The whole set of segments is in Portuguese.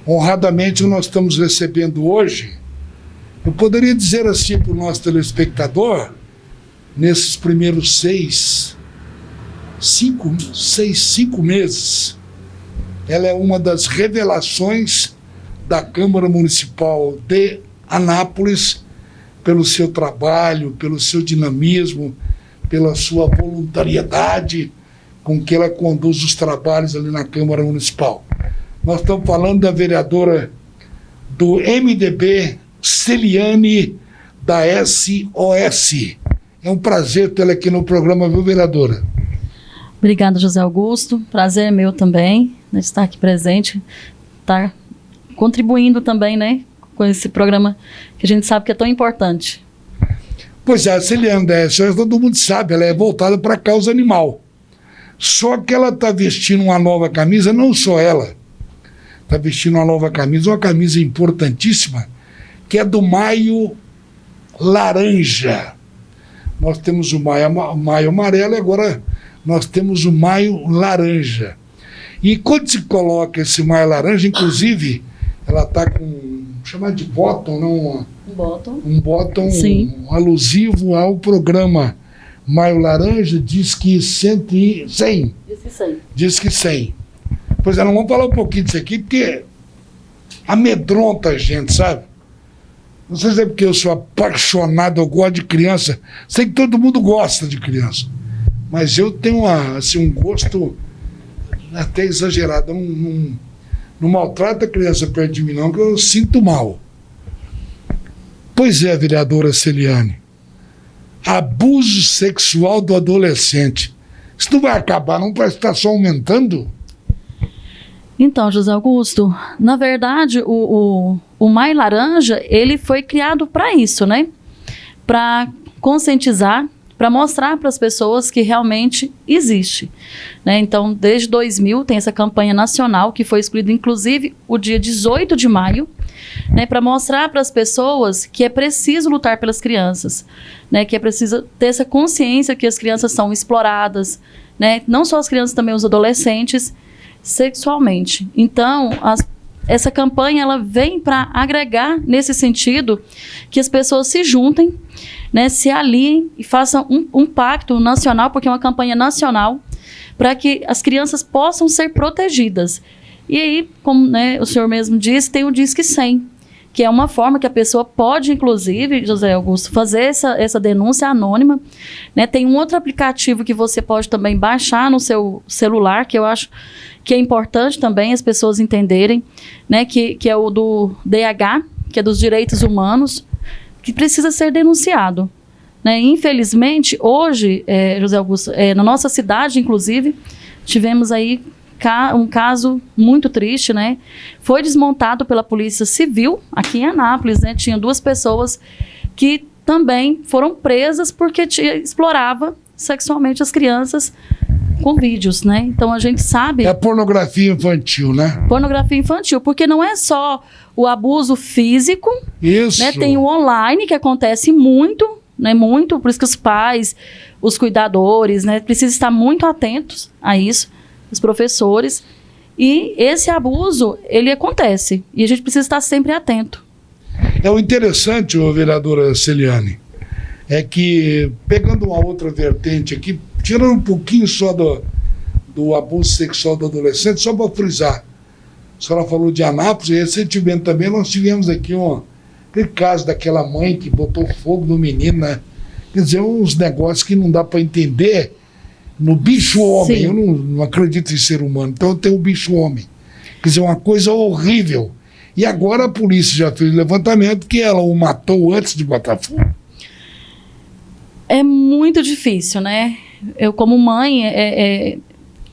honradamente nós estamos recebendo hoje, eu poderia dizer assim para o nosso telespectador, nesses primeiros 5 meses, ela é uma das revelações da Câmara Municipal de Anápolis, pelo seu trabalho, pelo seu dinamismo, pela sua voluntariedade com que ela conduz os trabalhos ali na Câmara Municipal. Nós estamos falando da vereadora do MDB, Celiane, da SOS. É um prazer tê-la aqui no programa, viu, vereadora? Obrigada, José Augusto. Prazer é meu também, né, estar aqui presente, estar contribuindo também, né, com esse programa que a gente sabe que é tão importante. Pois é, a Celiane da SOS, todo mundo sabe, ela é voltada para a causa animal. Só que ela está vestindo uma nova camisa, não só ela, está vestindo uma nova camisa, uma camisa importantíssima, que é do Maio Laranja. Nós temos o maio amarelo e agora nós temos o maio laranja. E quando se coloca esse maio laranja, inclusive, ela está com, chamado de bottom, não? Um bottom alusivo ao programa Maio Laranja, diz que 100. Diz que 100. Pois é, nós vamos falar um pouquinho disso aqui, porque amedronta a gente, sabe? Não sei se é porque eu sou apaixonado, eu gosto de criança. Sei que todo mundo gosta de criança. Mas eu tenho um gosto até exagerado. Não maltrata a criança perto de mim, não, que eu sinto mal. Pois é, vereadora Celiane. Abuso sexual do adolescente. Isso não vai acabar, não vai estar só aumentando? Então, José Augusto, na verdade, o Maio Laranja, ele foi criado para isso, né? Para conscientizar, para mostrar para as pessoas que realmente existe, né? Então, desde 2000 tem essa campanha nacional que foi escolhida, inclusive, o dia 18 de maio, né? Para mostrar para as pessoas que é preciso lutar pelas crianças, né? Que é preciso ter essa consciência que as crianças são exploradas, né? Não só as crianças, também os adolescentes, sexualmente. Então, essa campanha ela vem para agregar nesse sentido que as pessoas se juntem, né, se aliem e façam um pacto nacional, porque é uma campanha nacional, para que as crianças possam ser protegidas. E aí, como, né, o senhor mesmo disse, tem o Disque 100, que é uma forma que a pessoa pode, inclusive, José Augusto, fazer essa denúncia anônima, né? Tem um outro aplicativo que você pode também baixar no seu celular, que eu acho que é importante também as pessoas entenderem, né? Que é o do DH, que é dos direitos humanos, que precisa ser denunciado, né? Infelizmente, hoje, José Augusto, na nossa cidade, inclusive, tivemos aí um caso muito triste, né? Foi desmontado pela Polícia Civil aqui em Anápolis, né? Tinha 2 pessoas que também foram presas porque explorava sexualmente as crianças com vídeos, né? Então a gente sabe... É pornografia infantil, né? Pornografia infantil, porque não é só o abuso físico, isso, né? Tem o online que acontece muito, né? Muito, por isso que os pais, os cuidadores, né? Precisam estar muito atentos a isso, os professores, e esse abuso, ele acontece, e a gente precisa estar sempre atento. O interessante, vereadora Celiane, é que, pegando uma outra vertente aqui, tirando um pouquinho só do abuso sexual do adolescente, só para frisar, a senhora falou de Anápolis, e recentemente também nós tivemos aqui aquele caso daquela mãe que botou fogo no menino, né? Quer dizer, uns negócios que não dá para entender. No bicho-homem, eu não acredito em ser humano, então eu tenho o bicho-homem. Quer dizer, uma coisa horrível. E agora a polícia já fez o levantamento que ela o matou antes de botar fogo. É muito difícil, né? Eu, como mãe,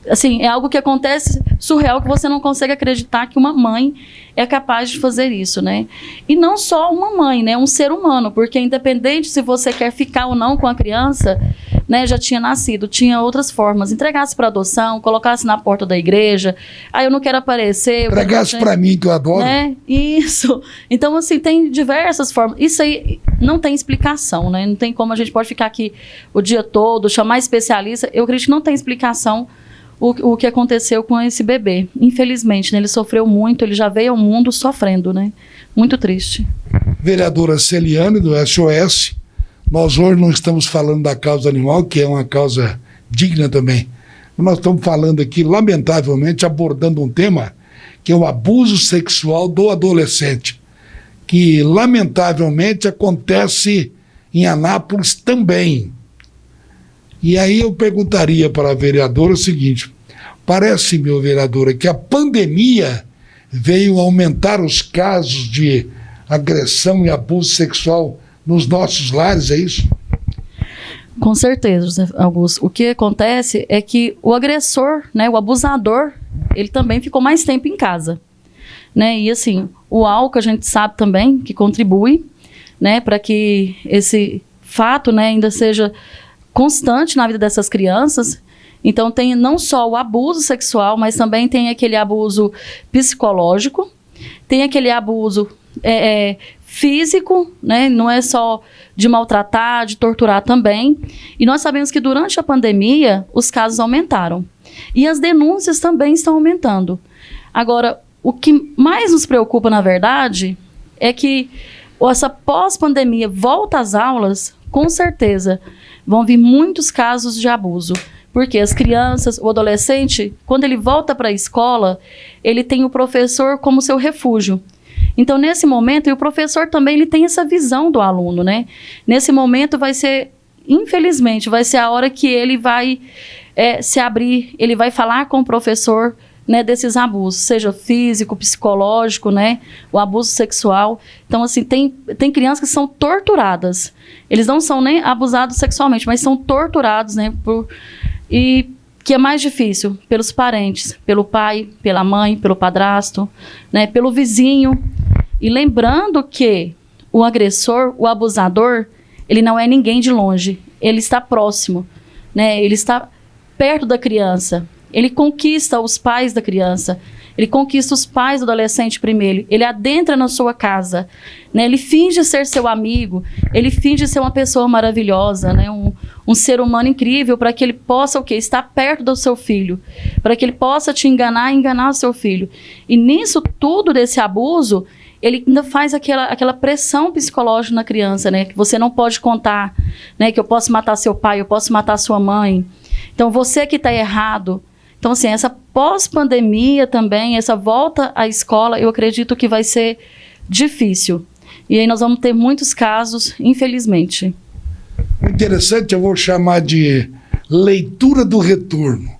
assim, é algo que acontece surreal, que você não consegue acreditar que uma mãe é capaz de fazer isso, né? E não só uma mãe, né? Um ser humano, porque independente se você quer ficar ou não com a criança, né, já tinha nascido, tinha outras formas. Entregasse para adoção, colocasse na porta da igreja, eu não quero aparecer. Entregasse para mim, que eu adoro. Né? Isso. Então, assim, tem diversas formas. Isso aí não tem explicação, né? Não tem como a gente pode ficar aqui o dia todo, chamar especialista. Eu acredito que não tem explicação o que aconteceu com esse bebê. Infelizmente, né, ele sofreu muito, ele já veio ao mundo sofrendo, né? Muito triste. Vereadora Celiane, do SOS, nós hoje não estamos falando da causa animal, que é uma causa digna também. Nós estamos falando aqui, lamentavelmente, abordando um tema que é o abuso sexual do adolescente, que lamentavelmente acontece em Anápolis também. E aí eu perguntaria para a vereadora o seguinte: parece-me, vereadora, que a pandemia veio aumentar os casos de agressão e abuso sexual nos nossos lares, é isso? Com certeza, José Augusto. O que acontece é que o agressor, né, o abusador, ele também ficou mais tempo em casa, né? E assim, o álcool a gente sabe também que contribui, né, para que esse fato, né, ainda seja constante na vida dessas crianças. Então tem não só o abuso sexual, mas também tem aquele abuso psicológico, tem aquele abuso físico, né? Não é só de maltratar, de torturar também. E nós sabemos que durante a pandemia os casos aumentaram. E as denúncias também estão aumentando. Agora, o que mais nos preocupa, na verdade, é que essa pós-pandemia volta às aulas, com certeza vão vir muitos casos de abuso. Porque as crianças, o adolescente, quando ele volta para a escola, ele tem o professor como seu refúgio. Então, nesse momento, e o professor também ele tem essa visão do aluno, né? Nesse momento vai ser, infelizmente, vai ser a hora que ele vai se abrir, ele vai falar com o professor, né, desses abusos, seja físico, psicológico, né, o abuso sexual. Então, assim, tem crianças que são torturadas. Eles não são nem abusados sexualmente, mas são torturados, né, e que é mais difícil pelos parentes, pelo pai, pela mãe, pelo padrasto, né, pelo vizinho. E lembrando que o agressor, o abusador, ele não é ninguém de longe, ele está próximo, né, ele está perto da criança. Ele conquista os pais da criança, ele conquista os pais do adolescente primeiro, ele adentra na sua casa, né? Ele finge ser seu amigo, ele finge ser uma pessoa maravilhosa, né? Um ser humano incrível, para que ele possa o quê? Estar perto do seu filho, para que ele possa te enganar e enganar o seu filho. E nisso tudo, desse abuso, ele ainda faz aquela pressão psicológica na criança, né? Que você não pode contar, né? Que eu posso matar seu pai, eu posso matar sua mãe. Então, você que está errado. Então, assim, essa pós-pandemia também, essa volta à escola, eu acredito que vai ser difícil. E aí nós vamos ter muitos casos, infelizmente. Interessante, eu vou chamar de leitura do retorno.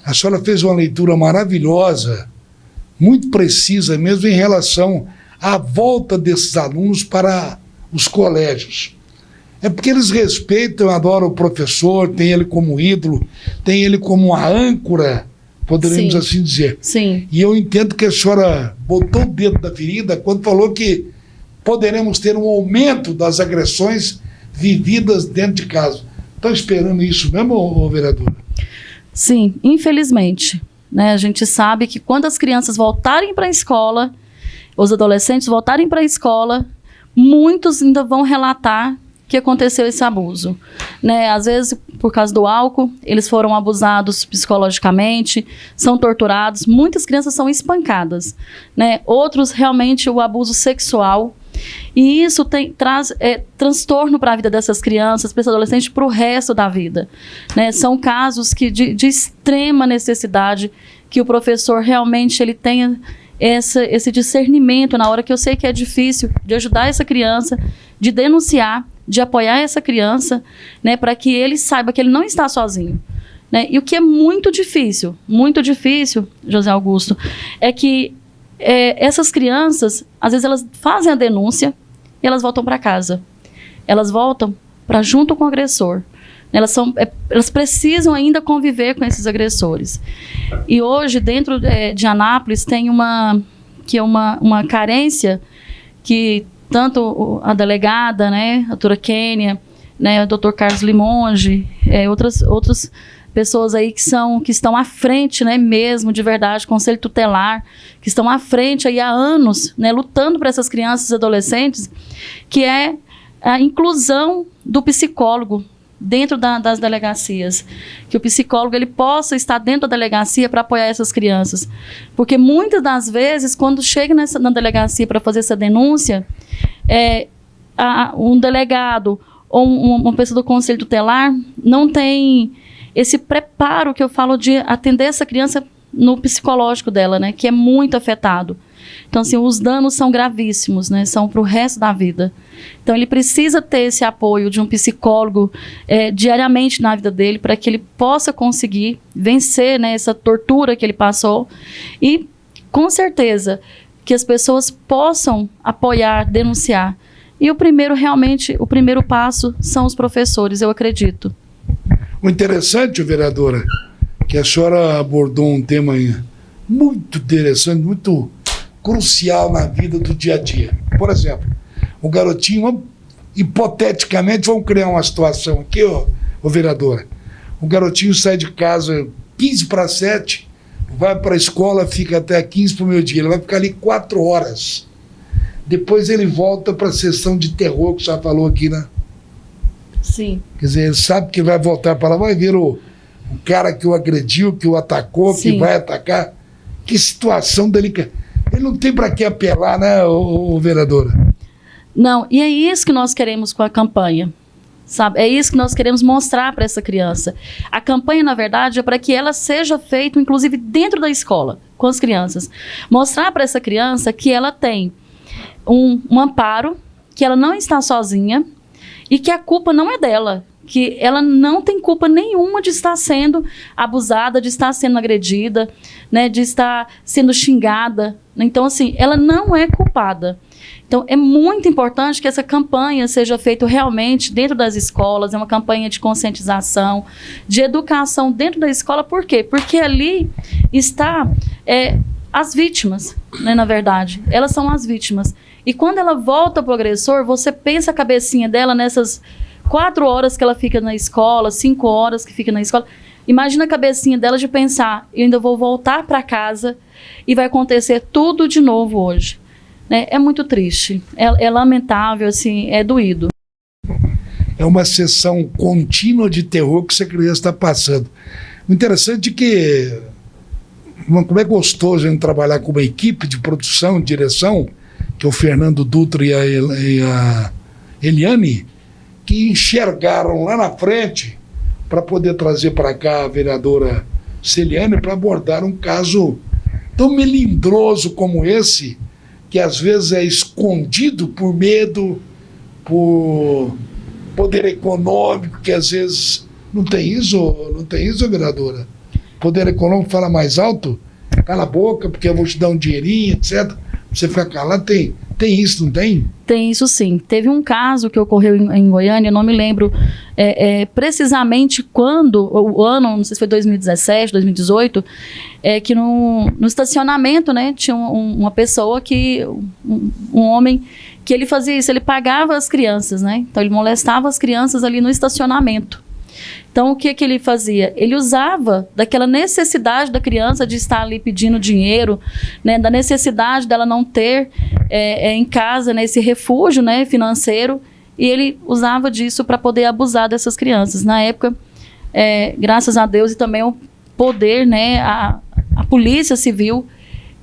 A senhora fez uma leitura maravilhosa, muito precisa mesmo em relação à volta desses alunos para os colégios. É porque eles respeitam, adoram o professor, tem ele como ídolo, tem ele como uma âncora, poderíamos assim dizer. Sim. E eu entendo que a senhora botou o dedo da ferida quando falou que poderemos ter um aumento das agressões vividas dentro de casa. Estão esperando isso mesmo, vereadora? Sim, infelizmente. Né? A gente sabe que quando as crianças voltarem para a escola, os adolescentes voltarem para a escola, muitos ainda vão relatar que aconteceu esse abuso, né? Às vezes, por causa do álcool, eles foram abusados psicologicamente, são torturados, muitas crianças são espancadas, né? Outros, realmente, o abuso sexual, e isso traz transtorno para a vida dessas crianças, para esse adolescente, para o resto da vida, né? São casos que de extrema necessidade, que o professor realmente ele tenha esse discernimento na hora que eu sei que é difícil, de ajudar essa criança, de denunciar, de apoiar essa criança, né, para que ele saiba que ele não está sozinho, né? E o que é muito difícil, José Augusto, é que essas crianças, às vezes elas fazem a denúncia e elas voltam para casa. Elas voltam para junto com o agressor. Elas precisam ainda conviver com esses agressores. E hoje, dentro de Anápolis, tem uma carência que tanto a delegada, né, a doutora Kênia, né, o doutor Carlos Limonge, outras pessoas aí que estão à frente, né, mesmo, de verdade, Conselho Tutelar, que estão à frente aí há anos, né, lutando para essas crianças e adolescentes, que é a inclusão do psicólogo dentro das delegacias, que o psicólogo ele possa estar dentro da delegacia para apoiar essas crianças, porque muitas das vezes quando chega na delegacia para fazer essa denúncia, um delegado ou uma pessoa do conselho tutelar não tem esse preparo que eu falo de atender essa criança no psicológico dela, né, que é muito afetado. Então, assim, os danos são gravíssimos, né? São para o resto da vida. Então, ele precisa ter esse apoio de um psicólogo diariamente na vida dele, para que ele possa conseguir vencer, né, essa tortura que ele passou. E, com certeza, que as pessoas possam apoiar, denunciar. E o primeiro passo são os professores, eu acredito. O interessante, vereadora, que a senhora abordou um tema muito interessante, muito crucial na vida do dia a dia. Por exemplo, o garotinho, hipoteticamente, vamos criar uma situação aqui, ó, vereadora. O garotinho sai de casa 15 para 7, vai para a escola, fica até 15 para o meio-dia. Ele vai ficar ali 4 horas. Depois ele volta para a sessão de terror que você falou aqui, né? Sim. Quer dizer, ele sabe que vai voltar para lá, vai ver o cara que o agrediu, que o atacou, Sim. que vai atacar. Que situação delicada. Ele não tem para que apelar, né, o vereadora? Não, e é isso que nós queremos com a campanha, sabe? É isso que nós queremos mostrar para essa criança. A campanha, na verdade, é para que ela seja feita, inclusive, dentro da escola, com as crianças. Mostrar para essa criança que ela tem um amparo, que ela não está sozinha e que a culpa não é dela, que ela não tem culpa nenhuma de estar sendo abusada, de estar sendo agredida, né, de estar sendo xingada. Então, assim, ela não é culpada. Então, é muito importante que essa campanha seja feita realmente dentro das escolas, é uma campanha de conscientização, de educação dentro da escola. Por quê? Porque ali está as vítimas, né, na verdade. Elas são as vítimas. E quando ela volta para o agressor, você pensa a cabecinha dela nessas 4 horas que ela fica na escola, 5 horas que fica na escola. Imagina a cabecinha dela de pensar, eu ainda vou voltar para casa e vai acontecer tudo de novo hoje. Né? É muito triste, é lamentável, assim, é doído. É uma sessão contínua de terror que essa criança está passando. O interessante é que, como é gostoso a gente trabalhar com uma equipe de produção, de direção, que é o Fernando Dutra e a Eliane, que enxergaram lá na frente para poder trazer para cá a vereadora Celiane para abordar um caso tão melindroso como esse, que às vezes é escondido por medo, por poder econômico, que às vezes não tem isso, vereadora? Poder econômico fala mais alto, cala a boca, porque eu vou te dar um dinheirinho, etc. Você fica calado, tem isso, não tem? Tem isso sim. Teve um caso que ocorreu em Goiânia, eu não me lembro precisamente quando, o ano, não sei se foi 2017, 2018, que no estacionamento, né, tinha uma pessoa um homem, que ele fazia isso, ele pagava as crianças, né? Então ele molestava as crianças ali no estacionamento. Então, o que ele fazia? Ele usava daquela necessidade da criança de estar ali pedindo dinheiro, né, da necessidade dela não ter em casa, né, esse refúgio, né, financeiro, e ele usava disso para poder abusar dessas crianças. Na época, graças a Deus e também o poder, né, a polícia civil,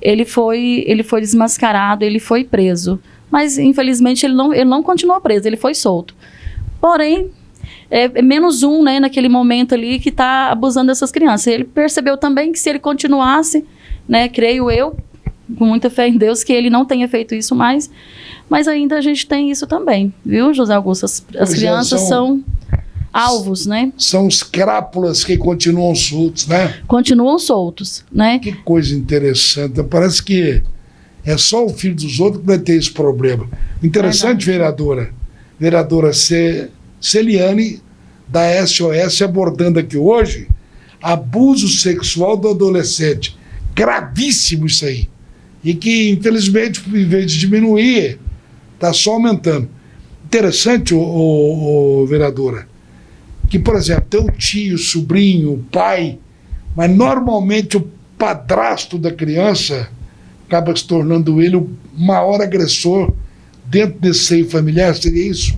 ele foi desmascarado, ele foi preso. Mas, infelizmente, ele não continuou preso, ele foi solto. Porém, menos um, né, naquele momento ali que está abusando dessas crianças. Ele percebeu também que se ele continuasse, né, creio eu, com muita fé em Deus, que ele não tenha feito isso mais, mas ainda a gente tem isso também, viu, José Augusto? As crianças são alvos, né? São os crápulas que continuam soltos, né? Continuam soltos, né? Que coisa interessante. Parece que é só o filho dos outros que vai ter esse problema. Interessante, vereadora Celiane, da SOS, abordando aqui hoje abuso sexual do adolescente. Gravíssimo isso aí. E que, infelizmente, em vez de diminuir, está só aumentando. Interessante, vereadora, que, por exemplo, tem o tio, o sobrinho, o pai, mas normalmente o padrasto da criança acaba se tornando ele o maior agressor dentro desse seio familiar. Seria isso?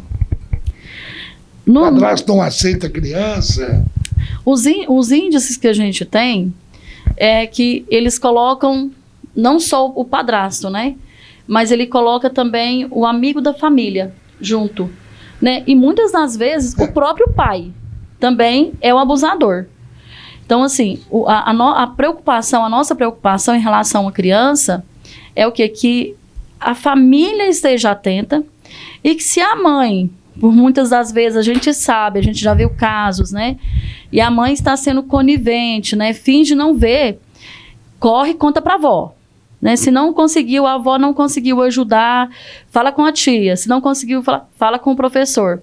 O padrasto não aceita a criança. Os índices que a gente tem é que eles colocam não só o padrasto, né? Mas ele coloca também o amigo da família junto, né? E muitas das vezes o próprio pai também é o abusador. Então, assim, a nossa preocupação em relação à criança é o quê? Que a família esteja atenta e que se a mãe, por muitas das vezes a gente sabe, a gente já viu casos, né? E a mãe está sendo conivente, né? Finge não ver, corre e conta para a avó. Né? Se não conseguiu, a avó não conseguiu ajudar, fala com a tia. Se não conseguiu, fala com o professor.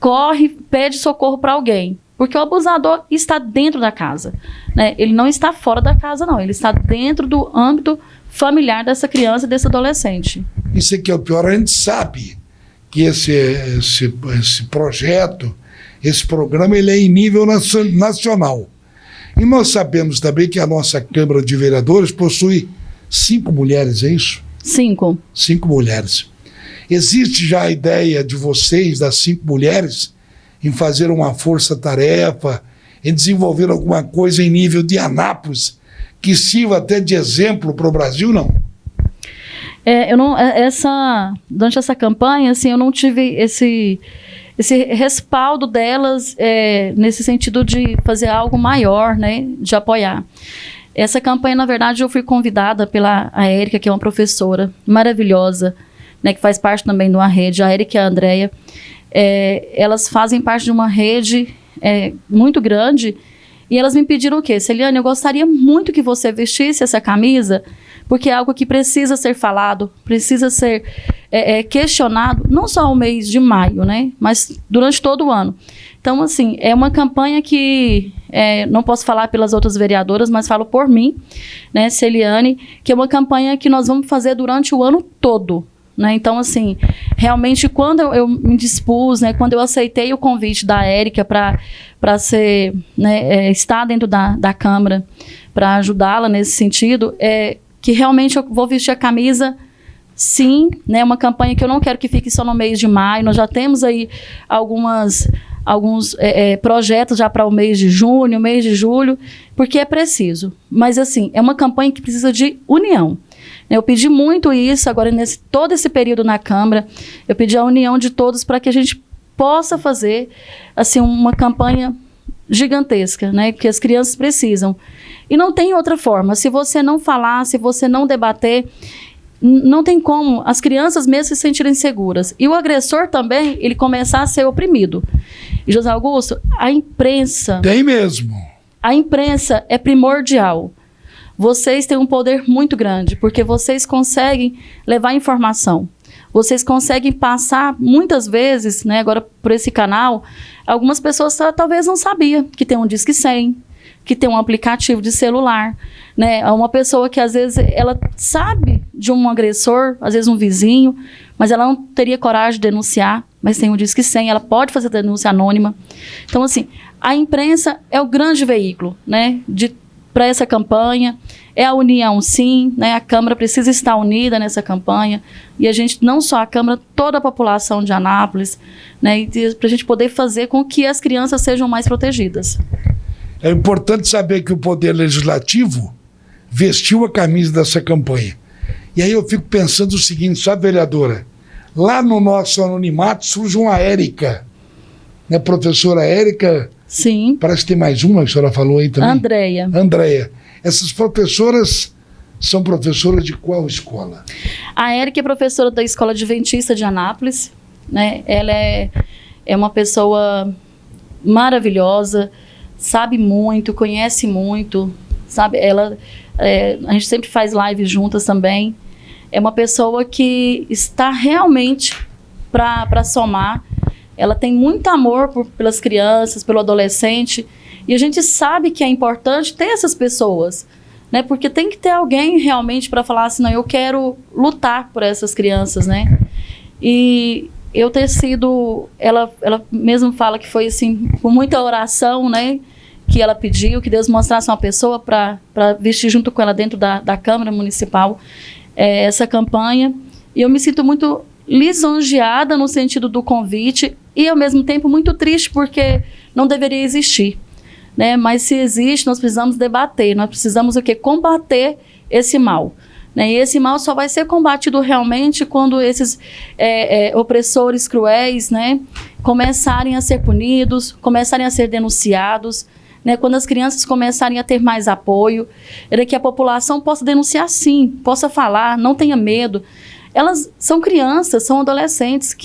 Corre, pede socorro para alguém. Porque o abusador está dentro da casa. Né? Ele não está fora da casa, não. Ele está dentro do âmbito familiar dessa criança e desse adolescente. Isso aqui é o pior. A gente sabe que esse projeto, esse programa, ele é em nível nacional. E nós sabemos também que a nossa Câmara de Vereadores possui 5 mulheres, é isso? 5. 5 mulheres. Existe já a ideia de vocês, das 5 mulheres, em fazer uma força-tarefa, em desenvolver alguma coisa em nível de Anápolis, que sirva até de exemplo para o Brasil, não? Durante essa campanha, assim, eu não tive esse respaldo delas nesse sentido de fazer algo maior, né, de apoiar. Essa campanha, na verdade, eu fui convidada pela Érica, que é uma professora maravilhosa, né, que faz parte também de uma rede, a Érica e a Andréia. Elas fazem parte de uma rede muito grande e elas me pediram o quê? Celiane, eu gostaria muito que você vestisse essa camisa, porque é algo que precisa ser falado, precisa ser questionado, não só o mês de maio, né, mas durante todo o ano. Então, assim, é uma campanha que, não posso falar pelas outras vereadoras, mas falo por mim, né, Celiane, que é uma campanha que nós vamos fazer durante o ano todo. Né? Então, assim, realmente, quando eu me dispus, né, quando eu aceitei o convite da Érica para ser, né, estar dentro da Câmara, para ajudá-la nesse sentido, que realmente eu vou vestir a camisa, sim, né, uma campanha que eu não quero que fique só no mês de maio. Nós já temos aí alguns projetos já para o mês de junho, mês de julho, porque é preciso. Mas, assim, é uma campanha que precisa de união. Eu pedi muito isso agora, todo esse período na Câmara, eu pedi a união de todos para que a gente possa fazer, assim, uma campanha gigantesca, né? Porque as crianças precisam. E não tem outra forma. Se você não falar, se você não debater, não tem como as crianças mesmo se sentirem seguras. E o agressor também, ele começar a ser oprimido. E, José Augusto, a imprensa... Tem mesmo. A imprensa é primordial. Vocês têm um poder muito grande, porque vocês conseguem levar informação. Vocês conseguem passar, muitas vezes, né, agora por esse canal, algumas pessoas talvez não sabiam que tem um Disque 100, que tem um aplicativo de celular, né? Uma pessoa que às vezes ela sabe de um agressor, às vezes um vizinho, mas ela não teria coragem de denunciar, mas tem um Disque 100, ela pode fazer denúncia anônima. Então, assim, a imprensa é o grande veículo, né, para essa campanha. É a união, sim, né? A Câmara precisa estar unida nessa campanha, e a gente, não só a Câmara, toda a população de Anápolis, né? Para a gente poder fazer com que as crianças sejam mais protegidas. É importante saber que o Poder Legislativo vestiu a camisa dessa campanha. E aí eu fico pensando o seguinte, sabe, vereadora? Lá no nosso anonimato surge uma Érica, né? Professora Érica. Sim. Parece que tem mais uma que a senhora falou aí também. Andréia. Essas professoras são professoras de qual escola? A Érica é professora da Escola Adventista de Anápolis, né? Ela é uma pessoa maravilhosa, sabe muito, conhece muito, sabe? A gente sempre faz lives juntas também. É uma pessoa que está realmente para somar. Ela tem muito amor pelas crianças, pelo adolescente, e a gente sabe que é importante ter essas pessoas, né? Porque tem que ter alguém realmente para falar assim, não, eu quero lutar por essas crianças, né? E eu ter sido, ela mesmo fala que foi assim, com muita oração, né? Que ela pediu, que Deus mostrasse uma pessoa para vestir junto com ela dentro da Câmara Municipal essa campanha. E eu me sinto muito lisonjeada no sentido do convite. e ao mesmo tempo muito triste porque não deveria existir, né? Mas se existe, nós precisamos debater, nós precisamos o quê? Combater esse mal. Né? E esse mal só vai ser combatido realmente quando esses opressores cruéis, né, começarem a ser punidos, começarem a ser denunciados, né, quando as crianças começarem a ter mais apoio, que a população possa denunciar sim, possa falar, não tenha medo. Elas são crianças, são adolescentes.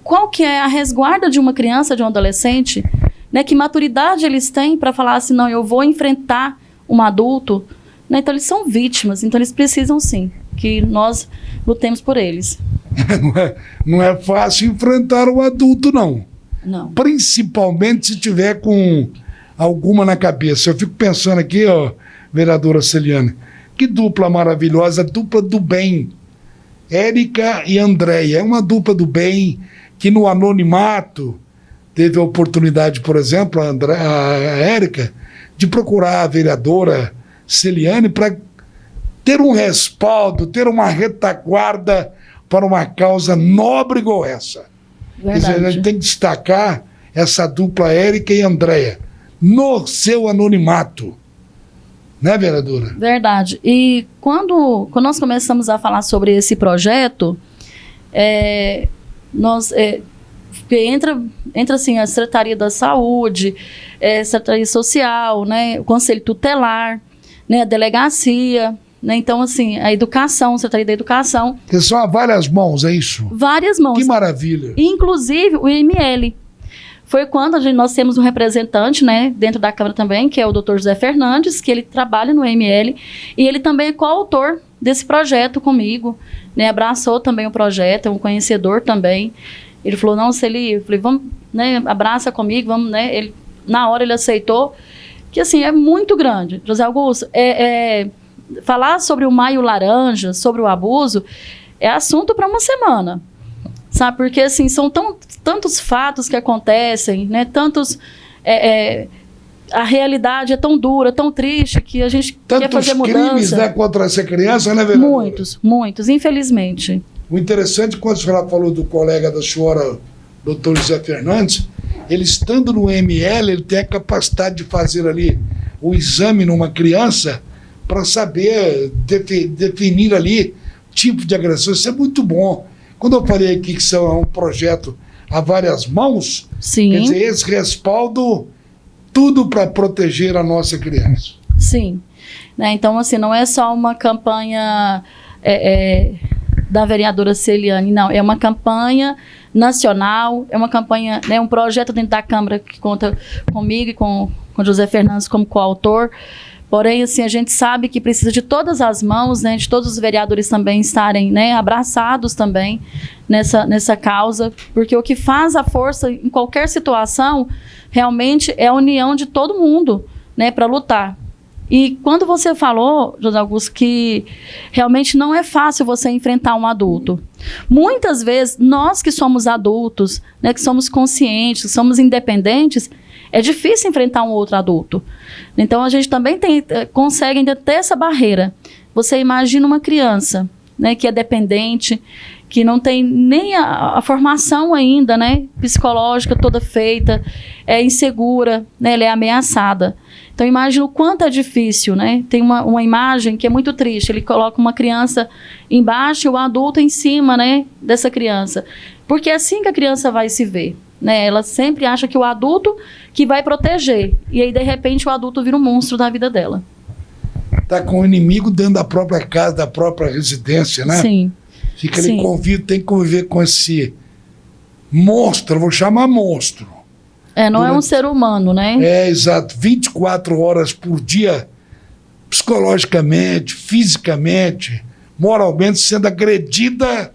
Qual que é a resguarda de uma criança, de um adolescente? Né, que maturidade eles têm para falar assim, não, eu vou enfrentar um adulto? Né, então eles são vítimas, então eles precisam sim que nós lutemos por eles. Não é fácil enfrentar o adulto, não. Não. Principalmente se tiver com alguma na cabeça. Eu fico pensando aqui, ó, vereadora Celiane, que dupla maravilhosa, dupla do bem. Érica e Andréia. É uma dupla do bem que no anonimato teve a oportunidade, por exemplo, a Érica, de procurar a vereadora Celiane para ter um respaldo, ter uma retaguarda para uma causa nobre igual essa. Quer dizer, a gente tem que destacar essa dupla Érica e Andréia no seu anonimato. Né, vereadora? Verdade. E quando nós começamos a falar sobre esse projeto, entra assim, a Secretaria da Saúde, Secretaria Social, né, o Conselho Tutelar, né, a Delegacia, né, então assim, a Educação, a Secretaria da Educação. Que são várias mãos, é isso? Várias mãos. Que maravilha. Inclusive o IML. Foi quando nós temos um representante, né, dentro da Câmara também, que é o Dr. José Fernandes, que ele trabalha no IML, e ele também é coautor desse projeto comigo, né, abraçou também o projeto, é um conhecedor também. Ele falou, não, Celi, eu falei, vamos, né, abraça comigo, vamos, né, na hora ele aceitou, que assim, é muito grande. José Augusto, falar sobre o Maio Laranja, sobre o abuso, é assunto para uma semana. Sabe, porque assim, são tantos fatos que acontecem, né? A realidade é tão dura, tão triste, que a gente quer fazer mudança. Tantos crimes, né, contra essa criança, né, vereadora? Muitos, infelizmente. O interessante, quando a senhora falou do colega da senhora, doutor José Fernandes, ele estando no ML, ele tem a capacidade de fazer ali o exame numa criança para saber definir ali tipo de agressão. Isso é muito bom. Quando eu falei aqui que são um projeto a várias mãos, sim, quer dizer, esse respaldo, tudo para proteger a nossa criança. Sim. Né, então, assim, não é só uma campanha da vereadora Celiane, não. É uma campanha nacional, é uma campanha, né, um projeto dentro da Câmara que conta comigo e com José Fernandes como coautor. Porém, assim, a gente sabe que precisa de todas as mãos, né, de todos os vereadores também estarem, né, abraçados também nessa causa, porque o que faz a força em qualquer situação realmente é a união de todo mundo, né, para lutar. E quando você falou, José Augusto, que realmente não é fácil você enfrentar um adulto. Muitas vezes, nós que somos adultos, né, que somos conscientes, que somos independentes, é difícil enfrentar um outro adulto. Então, a gente também consegue ainda ter essa barreira. Você imagina uma criança, né, que é dependente, que não tem nem a formação ainda, né, psicológica toda feita, é insegura, né, ela é ameaçada. Então, imagina o quanto é difícil, né? Tem uma imagem que é muito triste. Ele coloca uma criança embaixo e o adulto em cima, né, dessa criança. Porque é assim que a criança vai se ver. Né? Ela sempre acha que o adulto que vai proteger. E aí, de repente, o adulto vira um monstro da vida dela. Está com o inimigo dentro da própria casa, da própria residência, né? Sim. Fica ali convido, tem que conviver com esse monstro, eu vou chamar monstro. Não é um ser humano, né? Exato. 24 horas por dia, psicologicamente, fisicamente, moralmente, sendo agredida.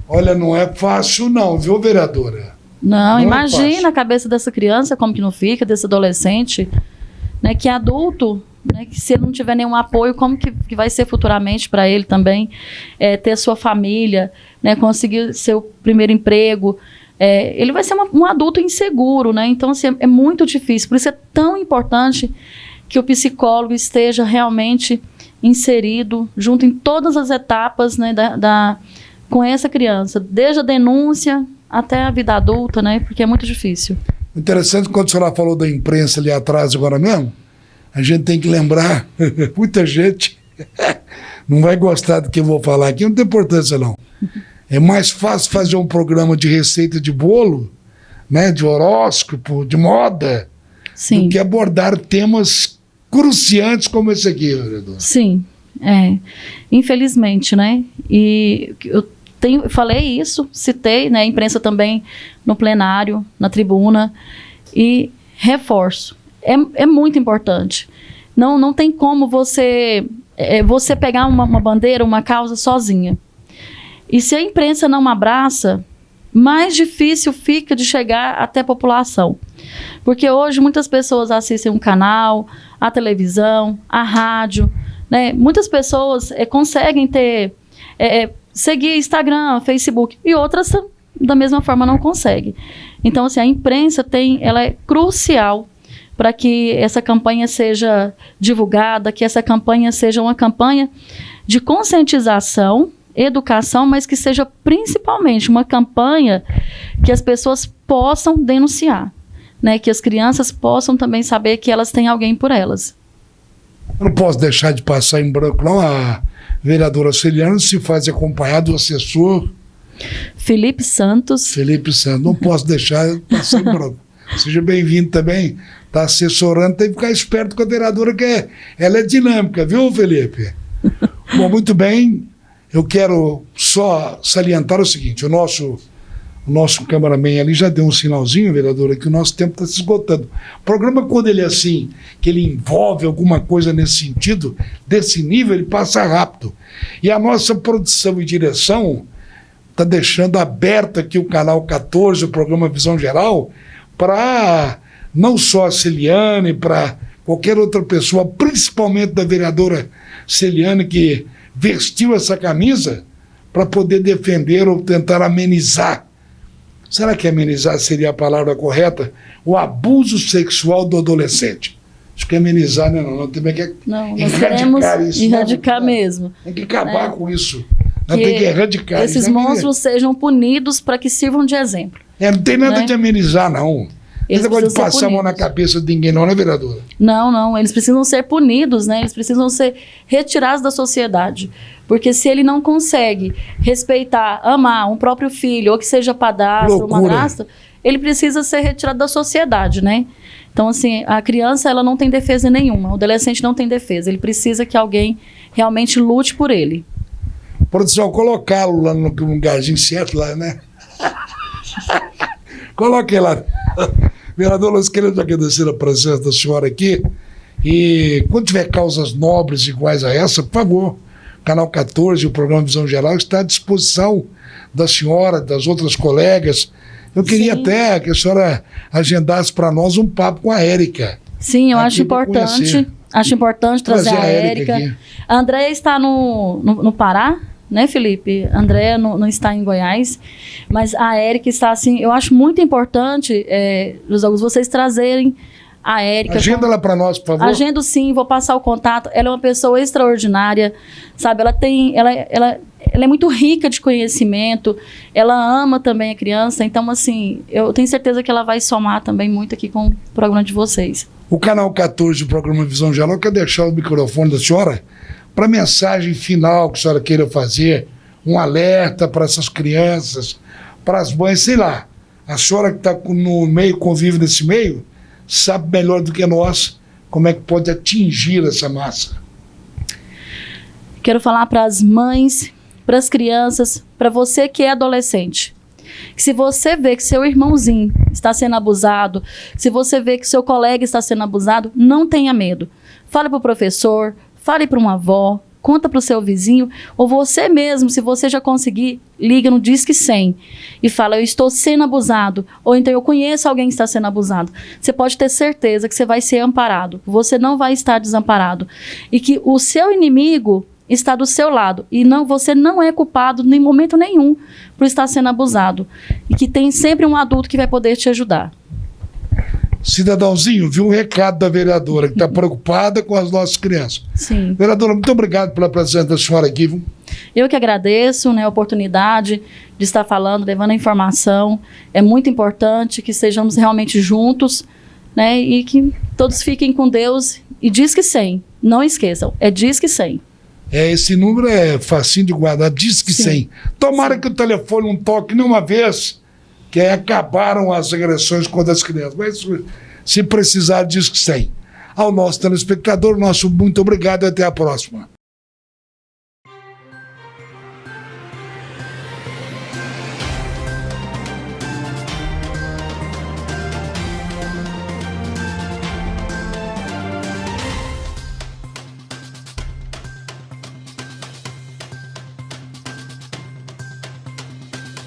Olha, não é fácil não, viu, vereadora? Não, imagina a cabeça dessa criança, como que não fica, desse adolescente, né, que é adulto, né, que se ele não tiver nenhum apoio, como que vai ser futuramente para ele também, ter sua família, né, conseguir seu primeiro emprego, ele vai ser um adulto inseguro, né, então assim, é muito difícil, por isso é tão importante que o psicólogo esteja realmente inserido junto em todas as etapas, né, com essa criança, desde a denúncia, até a vida adulta, né? Porque é muito difícil. Interessante, quando a senhora falou da imprensa ali atrás agora mesmo, a gente tem que lembrar, muita gente não vai gostar do que eu vou falar aqui, não tem importância não. É mais fácil fazer um programa de receita de bolo, né, de horóscopo, de moda, Sim. do que abordar temas cruciantes como esse aqui, vereador. Sim, infelizmente, né? E eu falei isso, citei, né, a imprensa também no plenário, na tribuna, e reforço. É muito importante. Não tem como você pegar uma bandeira, uma causa sozinha. E se a imprensa não abraça, mais difícil fica de chegar até a população. Porque hoje muitas pessoas assistem um canal, a televisão, a rádio, né? Muitas pessoas conseguem seguir Instagram, Facebook, e outras da mesma forma não conseguem. Então, assim, a imprensa ela é crucial para que essa campanha seja divulgada, que essa campanha seja uma campanha de conscientização, educação, mas que seja principalmente uma campanha que as pessoas possam denunciar, né? Que as crianças possam também saber que elas têm alguém por elas. Eu não posso deixar de passar em branco, não. A vereadora Celiane se faz acompanhar do assessor Felipe Santos. Não posso deixar de passar em branco. Seja bem-vindo também. Está assessorando, tem que ficar esperto com a vereadora, que ela é dinâmica, viu, Felipe? Bom, muito bem. Eu quero só salientar o seguinte: o nosso cameraman ali já deu um sinalzinho, vereadora, que o nosso tempo está se esgotando. O programa, quando ele é assim, que ele envolve alguma coisa nesse sentido, desse nível, ele passa rápido. E a nossa produção e direção está deixando aberto aqui o canal 14, o programa Visão Geral, para não só a Celiane, para qualquer outra pessoa, principalmente da vereadora Celiane, que vestiu essa camisa para poder defender ou tentar amenizar. Será que amenizar seria a palavra correta? O abuso sexual do adolescente. Acho que amenizar, né? Não, também quer nós queremos erradicar mesmo. Tem que acabar com isso. Tem que erradicar. Esses monstros sejam punidos para que sirvam de exemplo. Não tem nada de amenizar, não. Esse negócio de passar a mão na cabeça de ninguém, não, né, vereadora? Não. Eles precisam ser punidos, né? Eles precisam ser retirados da sociedade. Porque se ele não consegue respeitar, amar um próprio filho, ou que seja padrasto ou madrasta, ele precisa ser retirado da sociedade, né? Então, assim, a criança, ela não tem defesa nenhuma. O adolescente não tem defesa. Ele precisa que alguém realmente lute por ele. Produção, colocá-lo lá no lugarzinho certo, lá, né? Coloque lá. Vereador, nós queremos agradecer a presença da senhora aqui. E quando tiver causas nobres iguais a essa, por favor, Canal 14, o programa Visão Geral, está à disposição da senhora, das outras colegas. Eu queria até que a senhora agendasse para nós um papo com a Érica. Sim, eu acho importante. Acho importante trazer a Érica. A Andréia está no Pará, né, Felipe? A Andréia não está em Goiás, mas a Érica está assim. Eu acho muito importante, José Augusto, vocês trazerem a Érica. Agenda ela para nós, por favor. Agendo sim, vou passar o contato. Ela é uma pessoa extraordinária, sabe? Ela é muito rica de conhecimento, ela ama também a criança, então assim, eu tenho certeza que ela vai somar também muito aqui com o programa de vocês. O canal 14 do programa Visão Geral quer deixar o microfone da senhora para a mensagem final que a senhora queira fazer, um alerta para essas crianças, para as mães, sei lá. A senhora que está no meio, convive nesse meio, sabe melhor do que nós como é que pode atingir essa massa. Quero falar para as mães, para as crianças, para você que é adolescente. Se você vê que seu irmãozinho está sendo abusado, se você vê que seu colega está sendo abusado, não tenha medo. Fale para o professor, fale para uma avó, conta para o seu vizinho, ou você mesmo, se você já conseguir, liga no Disque 100 e fala, eu estou sendo abusado, ou então eu conheço alguém que está sendo abusado. Você pode ter certeza que você vai ser amparado, você não vai estar desamparado. E que o seu inimigo está do seu lado, e você não é culpado em momento nenhum por estar sendo abusado, e que tem sempre um adulto que vai poder te ajudar. Cidadãozinho, viu o recado da vereadora, que está preocupada com as nossas crianças. Sim. Vereadora, muito obrigado pela presença da senhora aqui. Eu que agradeço, né, a oportunidade de estar falando, levando a informação. É muito importante que estejamos realmente juntos, né, e que todos fiquem com Deus. E Disque 100, não esqueçam, é Disque 100. Esse número é facinho de guardar, Disque Sim. 100. Tomara que o telefone não toque nenhuma vez, que aí acabaram as agressões contra as crianças. Mas se precisar, Disque 100. Ao nosso telespectador, nosso muito obrigado e até a próxima.